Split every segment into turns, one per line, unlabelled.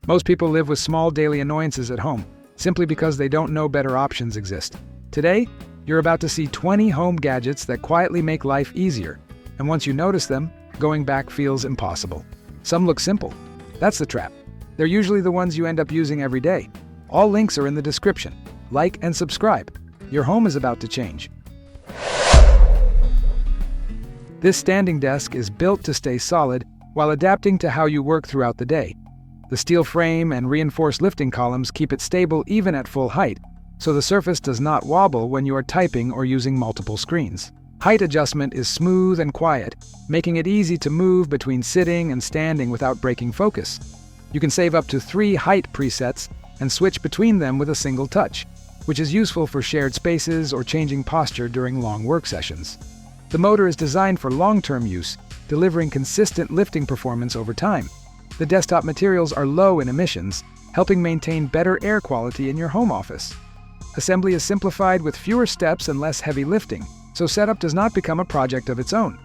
Most people live with small daily annoyances at home, simply because they don't know better options exist. Today, you're about to see 20 home gadgets that quietly make life easier, and once you notice them, going back feels impossible. Some look simple. That's the trap. They're usually the ones you end up using every day. All links are in the description. Like and subscribe. Your home is about to change. This standing desk is built to stay solid while adapting to how you work throughout the day. The steel frame and reinforced lifting columns keep it stable even at full height, so the surface does not wobble when you are typing or using multiple screens. Height adjustment is smooth and quiet, making it easy to move between sitting and standing without breaking focus. You can save up to 3 height presets and switch between them with a single touch, which is useful for shared spaces or changing posture during long work sessions. The motor is designed for long-term use, delivering consistent lifting performance over time. The desktop materials are low in emissions, helping maintain better air quality in your home office. Assembly is simplified with fewer steps and less heavy lifting, so setup does not become a project of its own.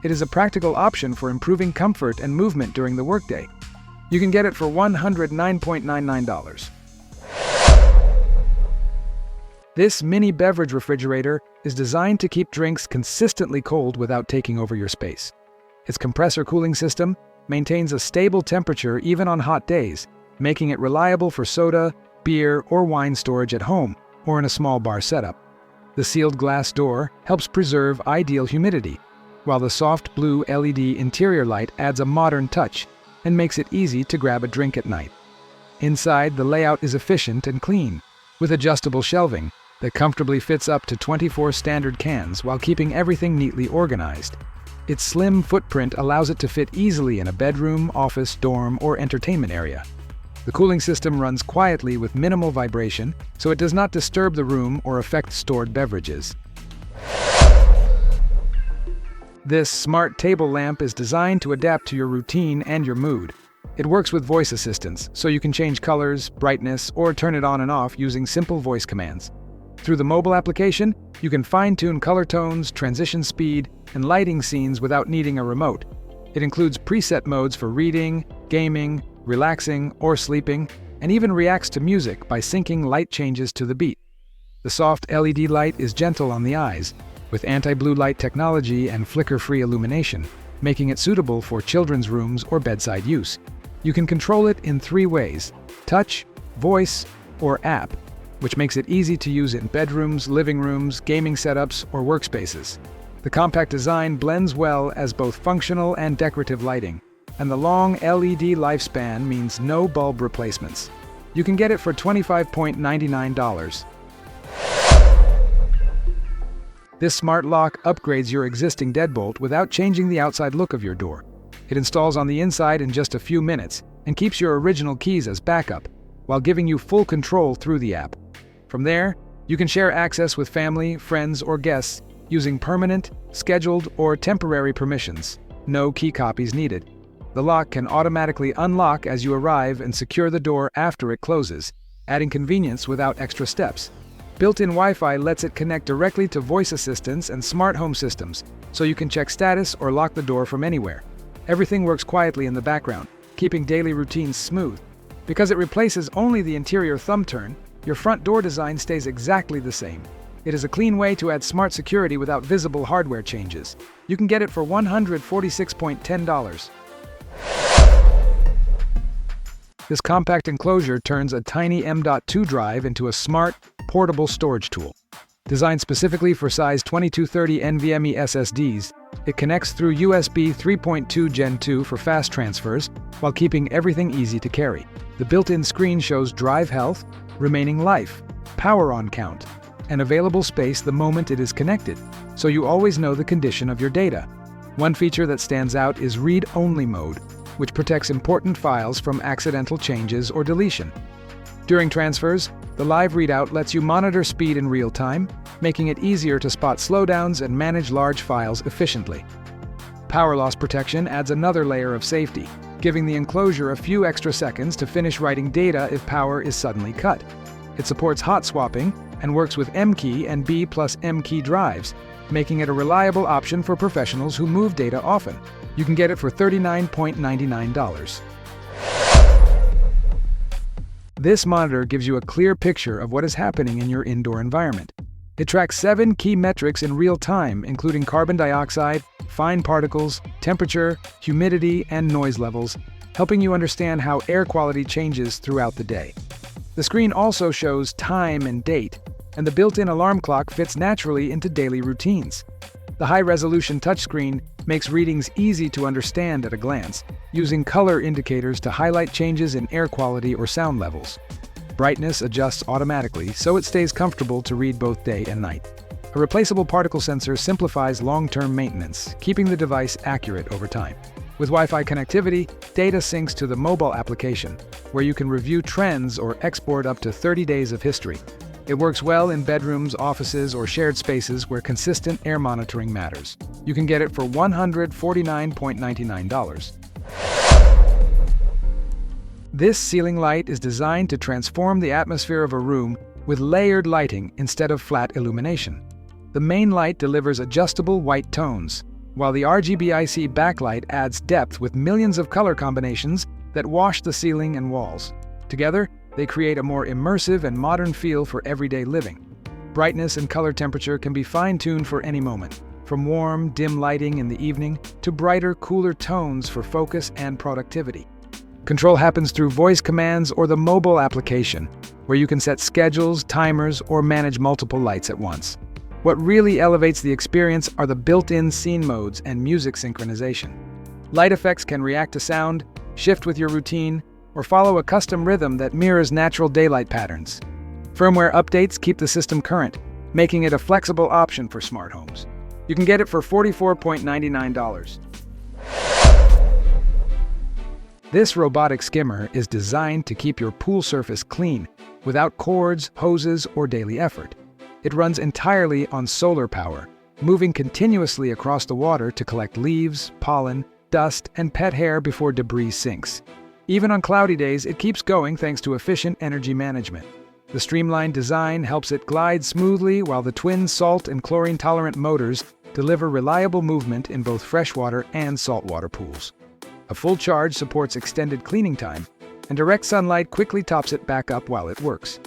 It is a practical option for improving comfort and movement during the workday. You can get it for $109.99. This mini beverage refrigerator is designed to keep drinks consistently cold without taking over your space. Its compressor cooling system maintains a stable temperature even on hot days, making it reliable for soda, beer, or wine storage at home or in a small bar setup. The sealed glass door helps preserve ideal humidity, while the soft blue LED interior light adds a modern touch and makes it easy to grab a drink at night. Inside, the layout is efficient and clean, with adjustable shelving that comfortably fits up to 24 standard cans while keeping everything neatly organized. Its slim footprint allows it to fit easily in a bedroom, office, dorm, or entertainment area. The cooling system runs quietly with minimal vibration, so it does not disturb the room or affect stored beverages. This smart table lamp is designed to adapt to your routine and your mood. It works with voice assistance, so you can change colors, brightness, or turn it on and off using simple voice commands. Through the mobile application, you can fine-tune color tones, transition speed, and lighting scenes without needing a remote. It includes preset modes for reading, gaming, relaxing, or sleeping, and even reacts to music by syncing light changes to the beat. The soft LED light is gentle on the eyes, with anti-blue light technology and flicker-free illumination, making it suitable for children's rooms or bedside use. You can control it in 3 ways: touch, voice, or app, which makes it easy to use in bedrooms, living rooms, gaming setups, or workspaces. The compact design blends well as both functional and decorative lighting, and the long LED lifespan means no bulb replacements. You can get it for $25.99. This smart lock upgrades your existing deadbolt without changing the outside look of your door. It installs on the inside in just a few minutes and keeps your original keys as backup, while giving you full control through the app. From there, you can share access with family, friends, or guests using permanent, scheduled, or temporary permissions. No key copies needed. The lock can automatically unlock as you arrive and secure the door after it closes, adding convenience without extra steps. Built-in Wi-Fi lets it connect directly to voice assistants and smart home systems, so you can check status or lock the door from anywhere. Everything works quietly in the background, keeping daily routines smooth. Because it replaces only the interior thumb turn, your front door design stays exactly the same. It is a clean way to add smart security without visible hardware changes. You can get it for $146.10. This compact enclosure turns a tiny M.2 drive into a smart, portable storage tool. Designed specifically for size 2230 NVMe SSDs, it connects through USB 3.2 Gen 2 for fast transfers, while keeping everything easy to carry. The built-in screen shows drive health, remaining life, power on count, and available space the moment it is connected, so you always know the condition of your data. One feature that stands out is read-only mode, which protects important files from accidental changes or deletion. During transfers, the live readout lets you monitor speed in real time, making it easier to spot slowdowns and manage large files efficiently. Power loss protection adds another layer of safety, giving the enclosure a few extra seconds to finish writing data if power is suddenly cut. It supports hot swapping and works with M-key and B+M-key drives, making it a reliable option for professionals who move data often. You can get it for $39.99. This monitor gives you a clear picture of what is happening in your indoor environment. It tracks 7 key metrics in real time, including carbon dioxide, fine particles, temperature, humidity, and noise levels, helping you understand how air quality changes throughout the day. The screen also shows time and date, and the built-in alarm clock fits naturally into daily routines. The high-resolution touchscreen makes readings easy to understand at a glance, using color indicators to highlight changes in air quality or sound levels. Brightness adjusts automatically, so it stays comfortable to read both day and night. A replaceable particle sensor simplifies long-term maintenance, keeping the device accurate over time. With Wi-Fi connectivity, data syncs to the mobile application, where you can review trends or export up to 30 days of history. It works well in bedrooms, offices, or shared spaces where consistent air monitoring matters. You can get it for $149.99. This ceiling light is designed to transform the atmosphere of a room with layered lighting instead of flat illumination. The main light delivers adjustable white tones, while the RGB-IC backlight adds depth with millions of color combinations that wash the ceiling and walls. Together, they create a more immersive and modern feel for everyday living. Brightness and color temperature can be fine-tuned for any moment, from warm, dim lighting in the evening to brighter, cooler tones for focus and productivity. Control happens through voice commands or the mobile application, where you can set schedules, timers, or manage multiple lights at once. What really elevates the experience are the built-in scene modes and music synchronization. Light effects can react to sound, shift with your routine, or follow a custom rhythm that mirrors natural daylight patterns. Firmware updates keep the system current, making it a flexible option for smart homes. You can get it for $44.99. This robotic skimmer is designed to keep your pool surface clean, without cords, hoses, or daily effort. It runs entirely on solar power, moving continuously across the water to collect leaves, pollen, dust, and pet hair before debris sinks. Even on cloudy days, it keeps going thanks to efficient energy management. The streamlined design helps it glide smoothly, while the twin salt and chlorine-tolerant motors deliver reliable movement in both freshwater and saltwater pools. A full charge supports extended cleaning time, and direct sunlight quickly tops it back up while it works.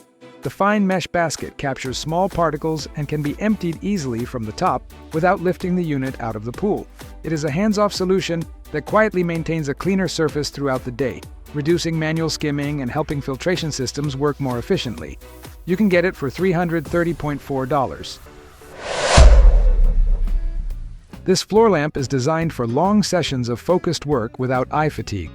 The fine mesh basket captures small particles and can be emptied easily from the top without lifting the unit out of the pool. It is a hands-off solution that quietly maintains a cleaner surface throughout the day, reducing manual skimming and helping filtration systems work more efficiently. You can get it for $330.4. This floor lamp is designed for long sessions of focused work without eye fatigue.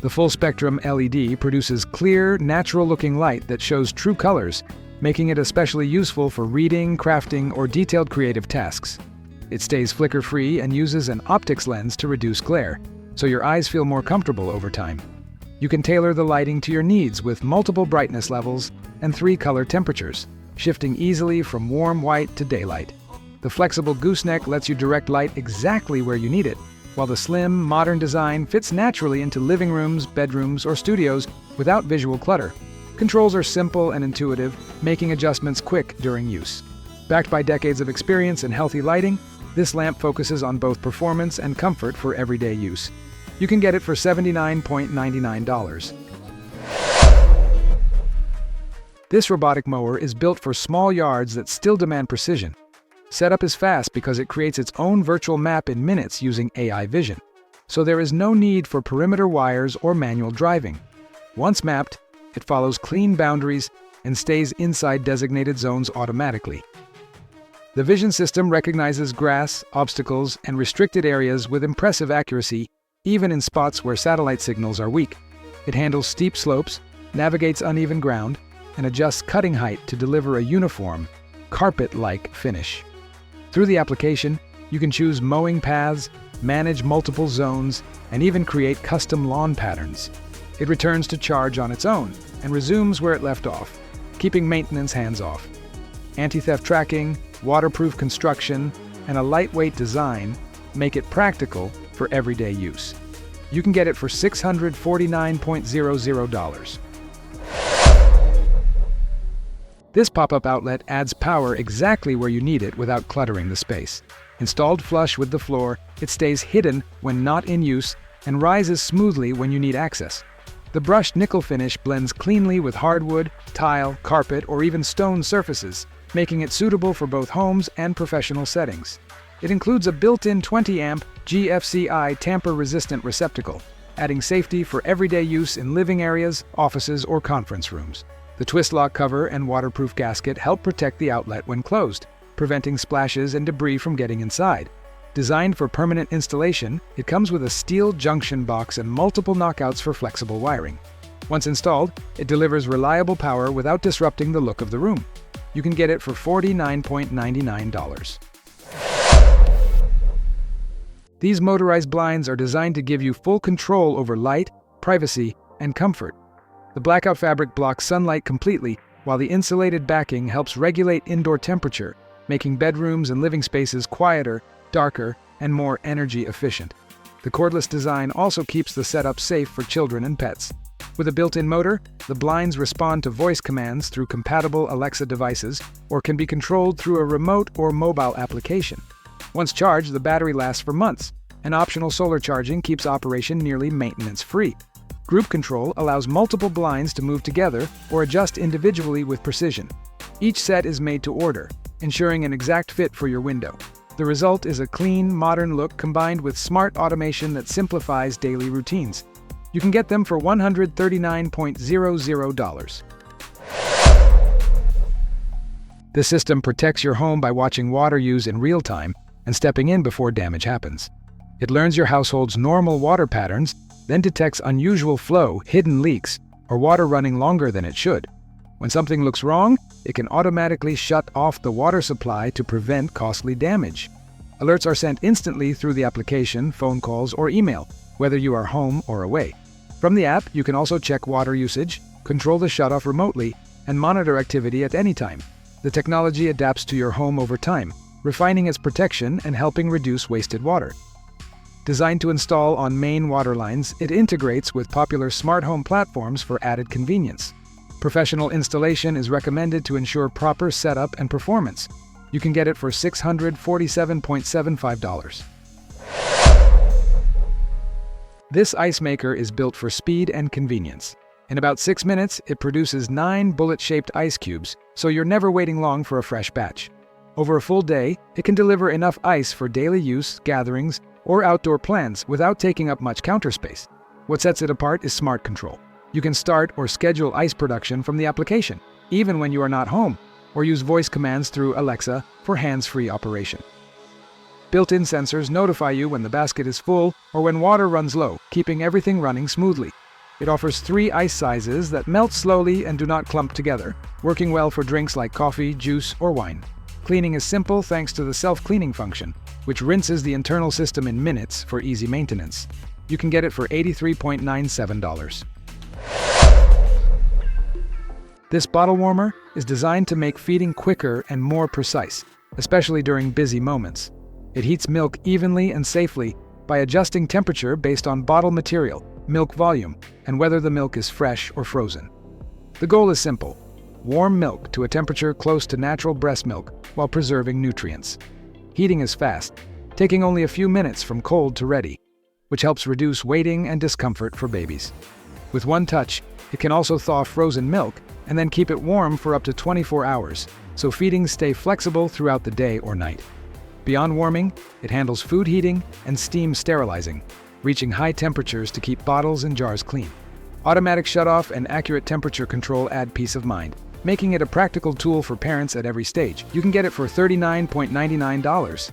The full-spectrum LED produces clear, natural-looking light that shows true colors, making it especially useful for reading, crafting, or detailed creative tasks. It stays flicker-free and uses an optics lens to reduce glare, so your eyes feel more comfortable over time. You can tailor the lighting to your needs with multiple brightness levels and 3 color temperatures, shifting easily from warm white to daylight. The flexible gooseneck lets you direct light exactly where you need it, while the slim, modern design fits naturally into living rooms, bedrooms, or studios without visual clutter. Controls are simple and intuitive, making adjustments quick during use. Backed by decades of experience in healthy lighting, this lamp focuses on both performance and comfort for everyday use. You can get it for $79.99. This robotic mower is built for small yards that still demand precision. Setup is fast because it creates its own virtual map in minutes using AI vision, so there is no need for perimeter wires or manual driving. Once mapped, it follows clean boundaries and stays inside designated zones automatically. The vision system recognizes grass, obstacles, and restricted areas with impressive accuracy, even in spots where satellite signals are weak. It handles steep slopes, navigates uneven ground, and adjusts cutting height to deliver a uniform, carpet-like finish. Through the application, you can choose mowing paths, manage multiple zones, and even create custom lawn patterns. It returns to charge on its own and resumes where it left off, keeping maintenance hands-off. Anti-theft tracking, waterproof construction, and a lightweight design make it practical for everyday use. You can get it for $649.00. This pop-up outlet adds power exactly where you need it without cluttering the space. Installed flush with the floor, it stays hidden when not in use and rises smoothly when you need access. The brushed nickel finish blends cleanly with hardwood, tile, carpet, or even stone surfaces, making it suitable for both homes and professional settings. It includes a built-in 20-amp GFCI tamper-resistant receptacle, adding safety for everyday use in living areas, offices, or conference rooms. The twist-lock cover and waterproof gasket help protect the outlet when closed, preventing splashes and debris from getting inside. Designed for permanent installation, it comes with a steel junction box and multiple knockouts for flexible wiring. Once installed, it delivers reliable power without disrupting the look of the room. You can get it for $49.99. These motorized blinds are designed to give you full control over light, privacy, and comfort. The Blackout fabric blocks sunlight completely, while the insulated backing helps regulate indoor temperature, making bedrooms and living spaces quieter, darker, and more energy efficient. The cordless design also keeps the setup safe for children and pets. With a built-in motor, the blinds respond to voice commands through compatible Alexa devices or can be controlled through a remote or mobile application. Once charged, the battery lasts for months, and optional solar charging keeps operation nearly maintenance-free. Group control allows multiple blinds to move together or adjust individually with precision. Each set is made to order, ensuring an exact fit for your window. The result is a clean, modern look combined with smart automation that simplifies daily routines. You can get them for $139.00. The system protects your home by watching water use in real time and stepping in before damage happens. It learns your household's normal water patterns, then detects unusual flow, hidden leaks, or water running longer than it should. When something looks wrong, it can automatically shut off the water supply to prevent costly damage. Alerts are sent instantly through the application, phone calls, or email, whether you are home or away. From the app, you can also check water usage, control the shutoff remotely, and monitor activity at any time. The technology adapts to your home over time, refining its protection and helping reduce wasted water. Designed to install on main water lines, it integrates with popular smart home platforms for added convenience. Professional installation is recommended to ensure proper setup and performance. You can get it for $647.75. This ice maker is built for speed and convenience. In about 6 minutes, it produces 9 bullet-shaped ice cubes, so you're never waiting long for a fresh batch. Over a full day, it can deliver enough ice for daily use, gatherings, or outdoor plans without taking up much counter space. What sets it apart is smart control. You can start or schedule ice production from the application, even when you are not home, or use voice commands through Alexa for hands-free operation. Built-in sensors notify you when the basket is full or when water runs low, keeping everything running smoothly. It offers 3 ice sizes that melt slowly and do not clump together, working well for drinks like coffee, juice, or wine. Cleaning is simple thanks to the self-cleaning function, which rinses the internal system in minutes for easy maintenance. You can get it for $83.97. This bottle warmer is designed to make feeding quicker and more precise, especially during busy moments. It heats milk evenly and safely by adjusting temperature based on bottle material, milk volume, and whether the milk is fresh or frozen. The goal is simple: warm milk to a temperature close to natural breast milk while preserving nutrients. Heating is fast, taking only a few minutes from cold to ready, which helps reduce waiting and discomfort for babies. With one touch, it can also thaw frozen milk and then keep it warm for up to 24 hours, so feedings stay flexible throughout the day or night. Beyond warming, it handles food heating and steam sterilizing, reaching high temperatures to keep bottles and jars clean. Automatic shutoff and accurate temperature control add peace of mind, making it a practical tool for parents at every stage. You can get it for $39.99.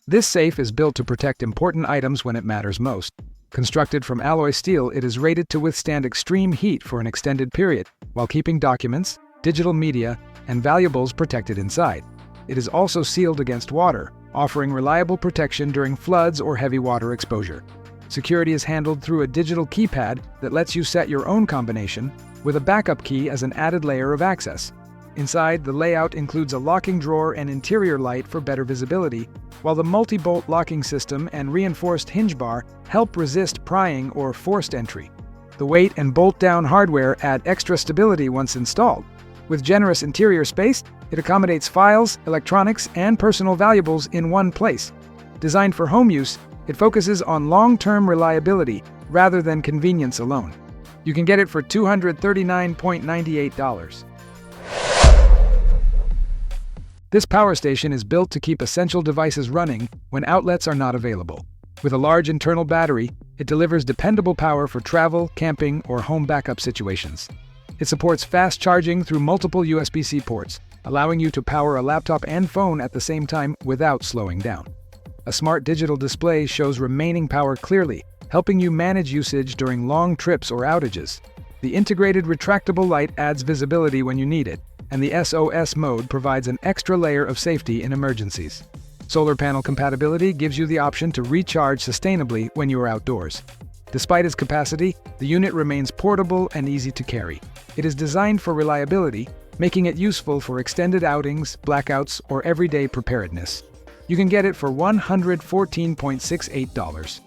This safe is built to protect important items when it matters most. Constructed from alloy steel, it is rated to withstand extreme heat for an extended period, while keeping documents, digital media, and valuables protected inside. It is also sealed against water, offering reliable protection during floods or heavy water exposure. Security is handled through a digital keypad that lets you set your own combination, with a backup key as an added layer of access. Inside, the layout includes a locking drawer and interior light for better visibility, while the multi-bolt locking system and reinforced hinge bar help resist prying or forced entry. The weight and bolt-down hardware add extra stability once installed. With generous interior space, it accommodates files, electronics, and personal valuables in one place. Designed for home use, it focuses on long-term reliability rather than convenience alone. You can get it for $239.98. This power station is built to keep essential devices running when outlets are not available. With a large internal battery, it delivers dependable power for travel, camping, or home backup situations. It supports fast charging through multiple USB-C ports, allowing you to power a laptop and phone at the same time without slowing down. A smart digital display shows remaining power clearly, helping you manage usage during long trips or outages. The integrated retractable light adds visibility when you need it, and the SOS mode provides an extra layer of safety in emergencies. Solar panel compatibility gives you the option to recharge sustainably when you are outdoors. Despite its capacity, the unit remains portable and easy to carry. It is designed for reliability, making it useful for extended outings, blackouts, or everyday preparedness. You can get it for $114.68.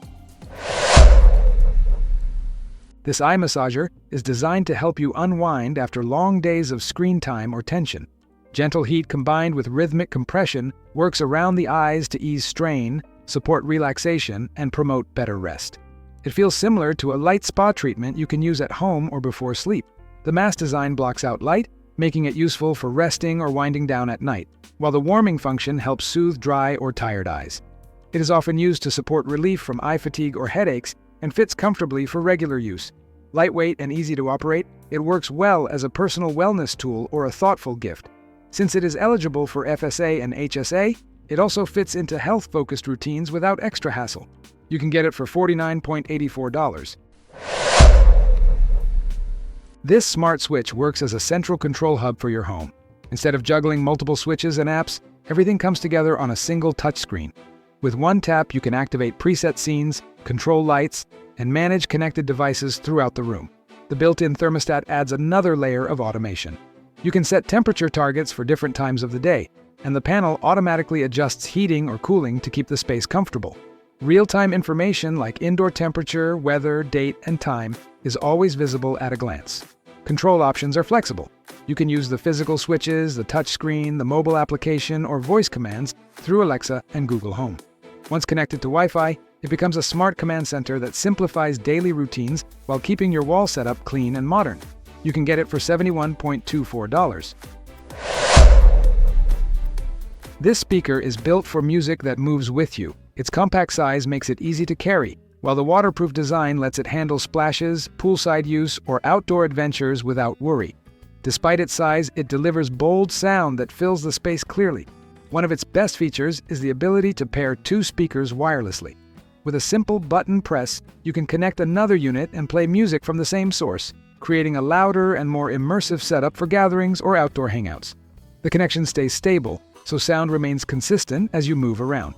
This eye massager is designed to help you unwind after long days of screen time or tension. Gentle heat combined with rhythmic compression works around the eyes to ease strain, support relaxation, and promote better rest. It feels similar to a light spa treatment you can use at home or before sleep. The mask design blocks out light, making it useful for resting or winding down at night, while the warming function helps soothe dry or tired eyes. It is often used to support relief from eye fatigue or headaches and fits comfortably for regular use. Lightweight and easy to operate, it works well as a personal wellness tool or a thoughtful gift. Since it is eligible for FSA and HSA, it also fits into health-focused routines without extra hassle. You can get it for $49.84. This smart switch works as a central control hub for your home. Instead of juggling multiple switches and apps, everything comes together on a single touchscreen. With one tap, you can activate preset scenes, control lights, and manage connected devices throughout the room. The built-in thermostat adds another layer of automation. You can set temperature targets for different times of the day, and the panel automatically adjusts heating or cooling to keep the space comfortable. Real-time information like indoor temperature, weather, date, and time is always visible at a glance. Control options are flexible. You can use the physical switches, the touchscreen, the mobile application, or voice commands through Alexa and Google Home. Once connected to Wi-Fi, it becomes a smart command center that simplifies daily routines while keeping your wall setup clean and modern. You can get it for $71.24. This speaker is built for music that moves with you. Its compact size makes it easy to carry, while the waterproof design lets it handle splashes, poolside use, or outdoor adventures without worry. Despite its size, it delivers bold sound that fills the space clearly. One of its best features is the ability to pair two speakers wirelessly. With a simple button press, you can connect another unit and play music from the same source, creating a louder and more immersive setup for gatherings or outdoor hangouts. The connection stays stable, so sound remains consistent as you move around.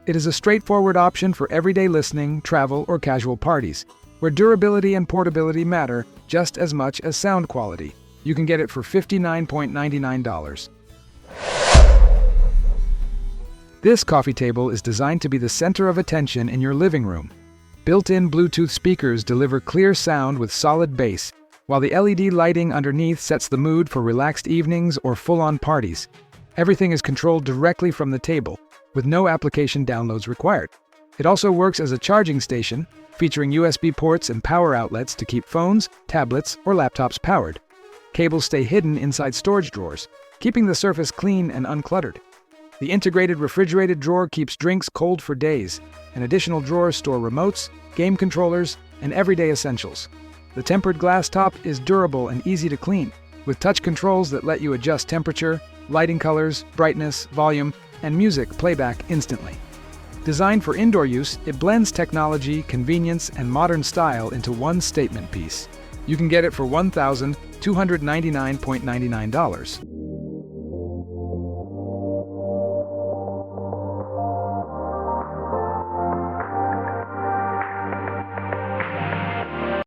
It is a straightforward option for everyday listening, travel, or casual parties, where durability and portability matter just as much as sound quality. You can get it for $59.99. This coffee table is designed to be the center of attention in your living room. Built-in Bluetooth speakers deliver clear sound with solid bass, while the LED lighting underneath sets the mood for relaxed evenings or full-on parties. Everything is controlled directly from the table, with no application downloads required. It also works as a charging station, featuring USB ports and power outlets to keep phones, tablets, or laptops powered. Cables stay hidden inside storage drawers, keeping the surface clean and uncluttered. The integrated refrigerated drawer keeps drinks cold for days, and additional drawers store remotes, game controllers, and everyday essentials. The tempered glass top is durable and easy to clean, with touch controls that let you adjust temperature, lighting colors, brightness, volume, and music playback instantly. Designed for indoor use, it blends technology, convenience, and modern style into one statement piece. You can get it for $1,299.99.